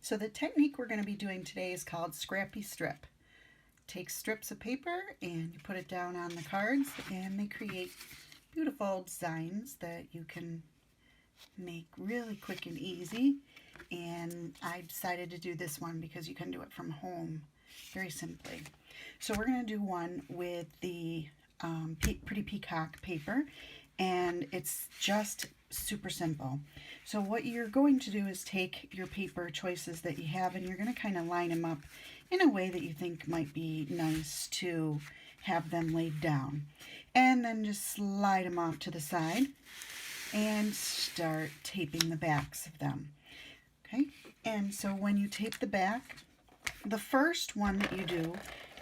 So the technique we're going to be doing today is called Scrappy Strip. Take strips of paper and you put it down on the cards and they create beautiful designs that you can make really quick and easy. And I decided to do this one because you can do it from home very simply. So we're going to do one with the Pretty Peacock paper, and it's just super simple. So what you're going to do is take your paper choices that you have and you're going to kind of line them up in a way that you think might be nice to have them laid down. And then just slide them off to the side and start taping the backs of them. Okay, and so when you tape the back, the first one that you do,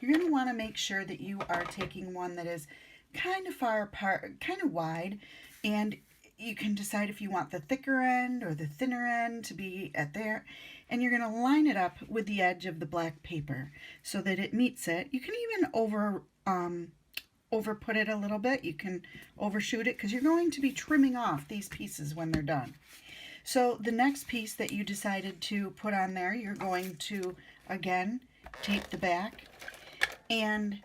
you're going to want to make sure that you are taking one that is kind of far apart, kind of wide, and you can decide if you want the thicker end or the thinner end to be at there, and you're going to line it up with the edge of the black paper so that it meets it. You can even over put it a little bit. You can overshoot it because you're going to be trimming off these pieces when they're done. So the next piece that you decided to put on there, you're going to again tape the back, and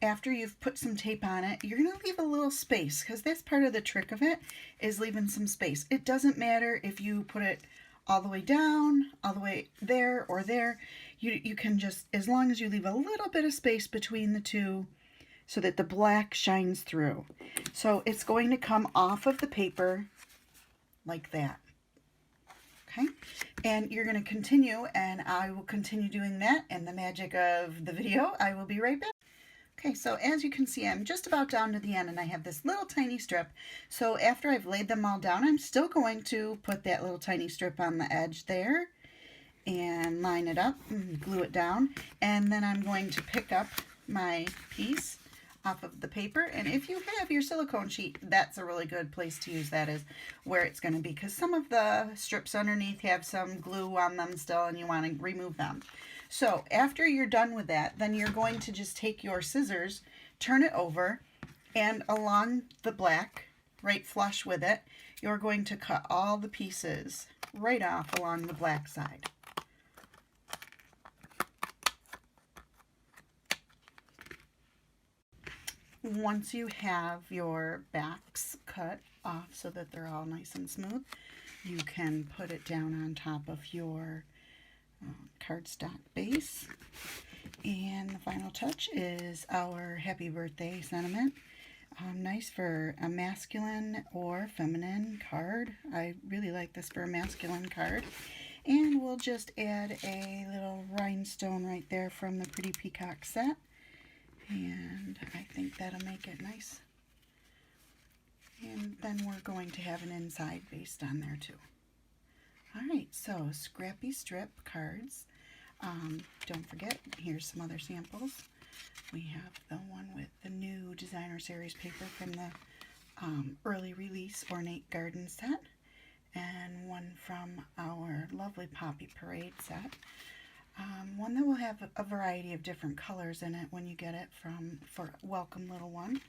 after you've put some tape on it, you're going to leave a little space because that's part of the trick of it, is leaving some space. It doesn't matter if you put it all the way down, all the way there or there. You can just, as long as you leave a little bit of space between the two so that the black shines through. So it's going to come off of the paper like that. Okay, and you're going to continue, and I will continue doing that, and the magic of the video, I will be right back. Okay, so as you can see, I'm just about down to the end, and I have this little tiny strip. So after I've laid them all down, I'm still going to put that little tiny strip on the edge there and line it up and glue it down. And then I'm going to pick up my piece off of the paper, and if you have your silicone sheet, that's a really good place to use that, is where it's going to be, because some of the strips underneath have some glue on them still and you want to remove them. So after you're done with that, then you're going to just take your scissors, turn it over, and along the black, right flush with it, you're going to cut all the pieces right off along the black side. Once you have your backs cut off so that they're all nice and smooth, you can put it down on top of your cardstock base. And the final touch is our happy birthday sentiment. Nice for a masculine or feminine card. I really like this for a masculine card. And we'll just add a little rhinestone right there from the Pretty Peacock set. And I think that'll make it nice. And then we're going to have an inside based on there too. Alright, so Scrappy Strip cards. Don't forget, here's some other samples. We have the one with the new Designer Series paper from the early release Ornate Garden set, and one from our lovely Poppy Parade set. One that will have a variety of different colors in it when you get it for Welcome Little One.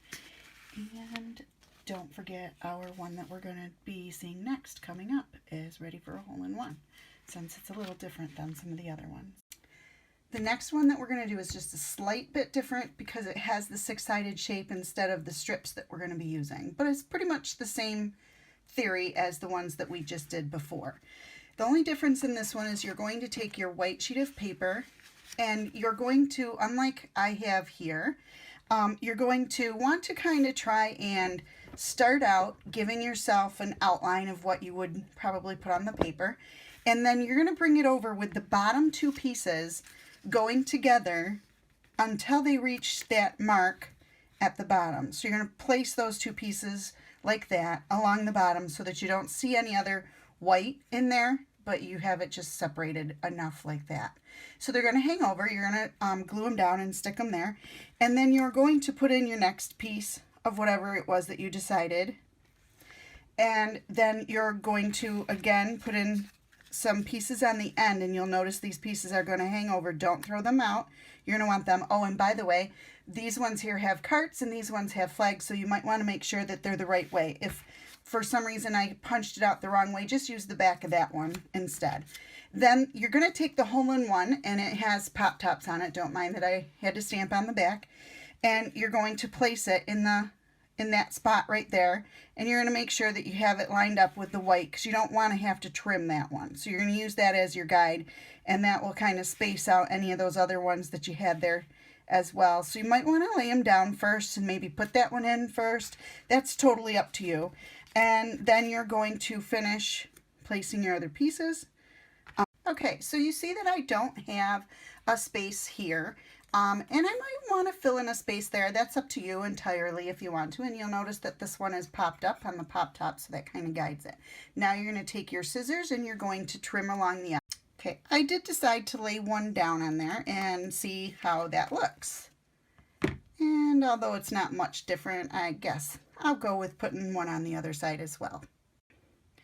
And don't forget, our one that we're going to be seeing next coming up is Ready for a Hole-in-One, since it's a little different than some of the other ones. The next one that we're going to do is just a slight bit different because it has the six-sided shape instead of the strips that we're going to be using. But it's pretty much the same theory as the ones that we just did before. The only difference in this one is you're going to take your white sheet of paper and you're going to, unlike I have here, you're going to want to kind of try and start out giving yourself an outline of what you would probably put on the paper. And then you're going to bring it over with the bottom two pieces going together until they reach that mark at the bottom. So you're going to place those two pieces like that along the bottom so that you don't see any other white in there, but you have it just separated enough like that. So they're going to hang over. You're going to glue them down and stick them there. And then you're going to put in your next piece of whatever it was that you decided. And then you're going to, again, put in some pieces on the end, and you'll notice these pieces are going to hang over. Don't throw them out. You're going to want them. Oh, and by the way, these ones here have carts and these ones have flags, so you might want to make sure that they're the right way. If for some reason I punched it out the wrong way, just use the back of that one instead. Then you're going to take the hole-in-one, and it has pop tops on it. Don't mind that I had to stamp on the back. And you're going to place it in that spot right there, and you're going to make sure that you have it lined up with the white, because you don't want to have to trim that one. So you're going to use that as your guide, and that will kind of space out any of those other ones that you had there as well. So you might want to lay them down first and maybe put that one in first. That's totally up to you. And then you're going to finish placing your other pieces. Okay, so you see that I don't have a space here. And I might want to fill in a space there. That's up to you entirely if you want to. And you'll notice that this one is popped up on the pop top, so that kind of guides it. Now you're going to take your scissors and you're going to trim along the outside. Okay, I did decide to lay one down on there and see how that looks. And although it's not much different, I guess I'll go with putting one on the other side as well.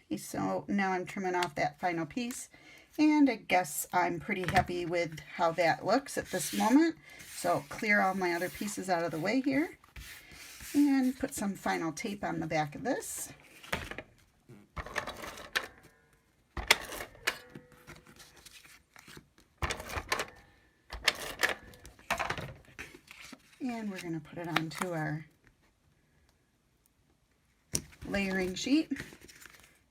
Okay, so now I'm trimming off that final piece. And I guess I'm pretty happy with how that looks at this moment. So clear all my other pieces out of the way here. And put some final tape on the back of this. And we're going to put it onto our layering sheet.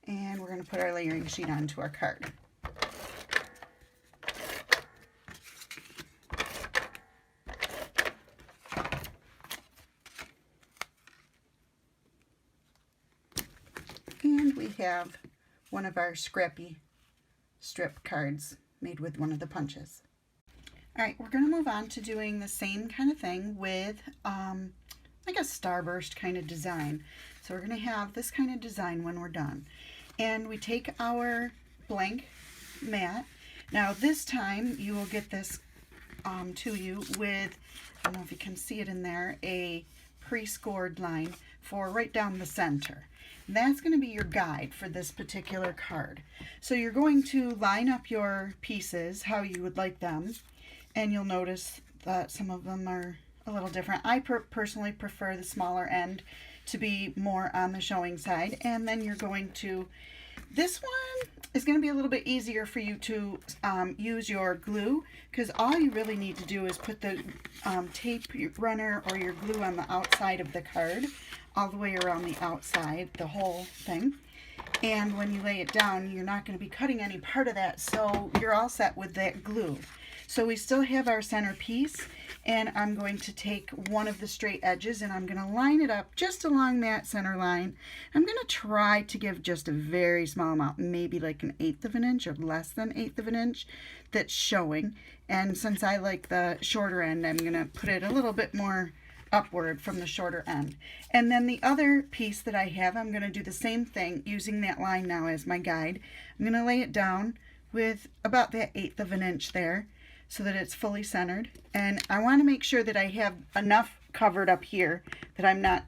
And we're going to put our layering sheet onto our card. And we have one of our scrappy strip cards made with one of the punches. All right, we're going to move on to doing the same kind of thing with like a starburst kind of design. So we're going to have this kind of design when we're done. And we take our blank mat. Now this time you will get this to you with, I don't know if you can see it in there, a pre-scored line for right down the center. And that's going to be your guide for this particular card. So you're going to line up your pieces how you would like them, and you'll notice that some of them are a little different. I personally prefer the smaller end to be more on the showing side. And then you're going to, this one is going to be a little bit easier for you to use your glue, because all you really need to do is put the tape runner or your glue on the outside of the card, all the way around the outside, the whole thing. And when you lay it down, you're not going to be cutting any part of that, so you're all set with that glue. So we still have our center piece, and I'm going to take one of the straight edges and I'm going to line it up just along that center line. I'm going to try to give just a very small amount, maybe like 1/8 of an inch or less than 1/8 of an inch that's showing. And since I like the shorter end, I'm going to put it a little bit more upward from the shorter end. And then the other piece that I have, I'm going to do the same thing using that line now as my guide. I'm going to lay it down with about that 1/8 of an inch there, so that it's fully centered. And I want to make sure that I have enough covered up here that I'm not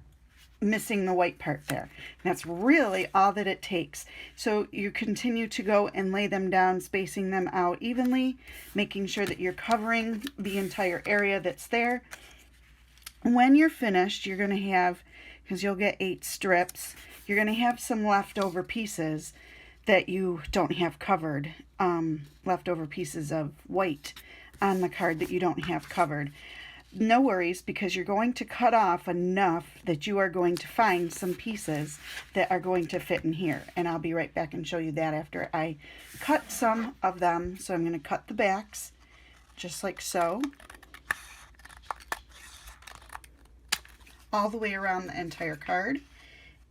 missing the white part there. And that's really all that it takes. So you continue to go and lay them down, spacing them out evenly, making sure that you're covering the entire area that's there. When you're finished, you're going to have, because you'll get 8 strips, you're going to have some leftover pieces that you don't have covered, leftover pieces of white on the card that you don't have covered. No worries, because you're going to cut off enough that you are going to find some pieces that are going to fit in here. And I'll be right back and show you that after I cut some of them. So I'm going to cut the backs just like so, all the way around the entire card.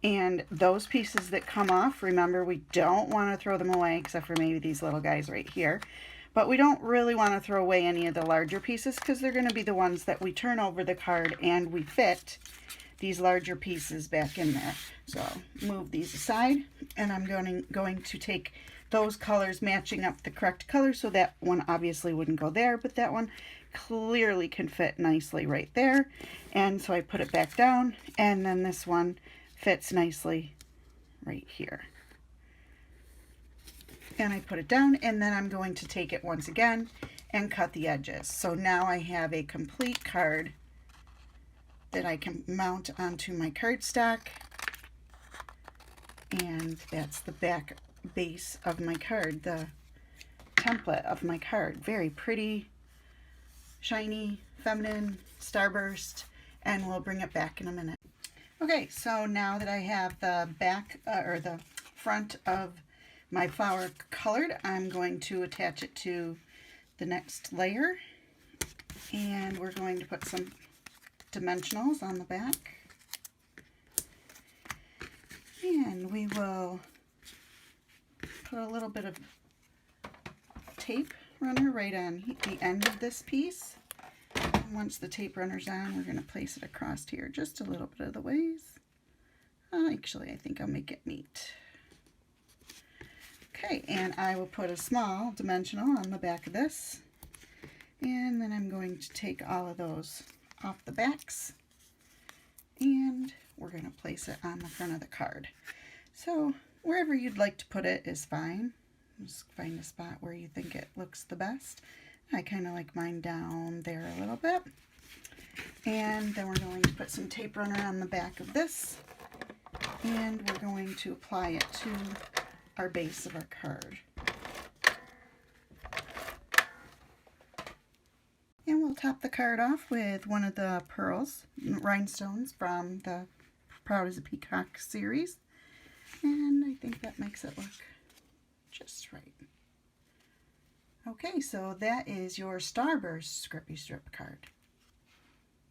And those pieces that come off, remember, we don't want to throw them away, except for maybe these little guys right here. But we don't really want to throw away any of the larger pieces, because they're going to be the ones that we turn over the card and we fit these larger pieces back in there. So move these aside, and I'm going to take those colors matching up the correct color. So that one obviously wouldn't go there, but that one clearly can fit nicely right there. And so I put it back down, and then this one fits nicely right here. And I put it down, and then I'm going to take it once again and cut the edges. So now I have a complete card that I can mount onto my cardstock And that's the back base of my card, the template of my card. Very pretty, shiny, feminine, starburst, and we'll bring it back in a minute. Okay, so now that I have the back or the front of my flower colored, I'm going to attach it to the next layer, and we're going to put some dimensionals on the back, and we will put a little bit of tape runner right on the end of this piece. And once the tape runner's on, we're going to place it across here just a little bit of the ways. Actually, I think I'll make it meet. Okay, and I will put a small dimensional on the back of this, and then I'm going to take all of those off the backs, and we're going to place it on the front of the card. So wherever you'd like to put it is fine. Just find a spot where you think it looks the best. I kind of like mine down there a little bit. And then we're going to put some tape runner on the back of this, and we're going to apply it to our base of our card. And we'll top the card off with one of the pearls, rhinestones from the Proud as a Peacock series. And I think that makes it look just right. Okay, so that is your Starburst Scrippy Strip card.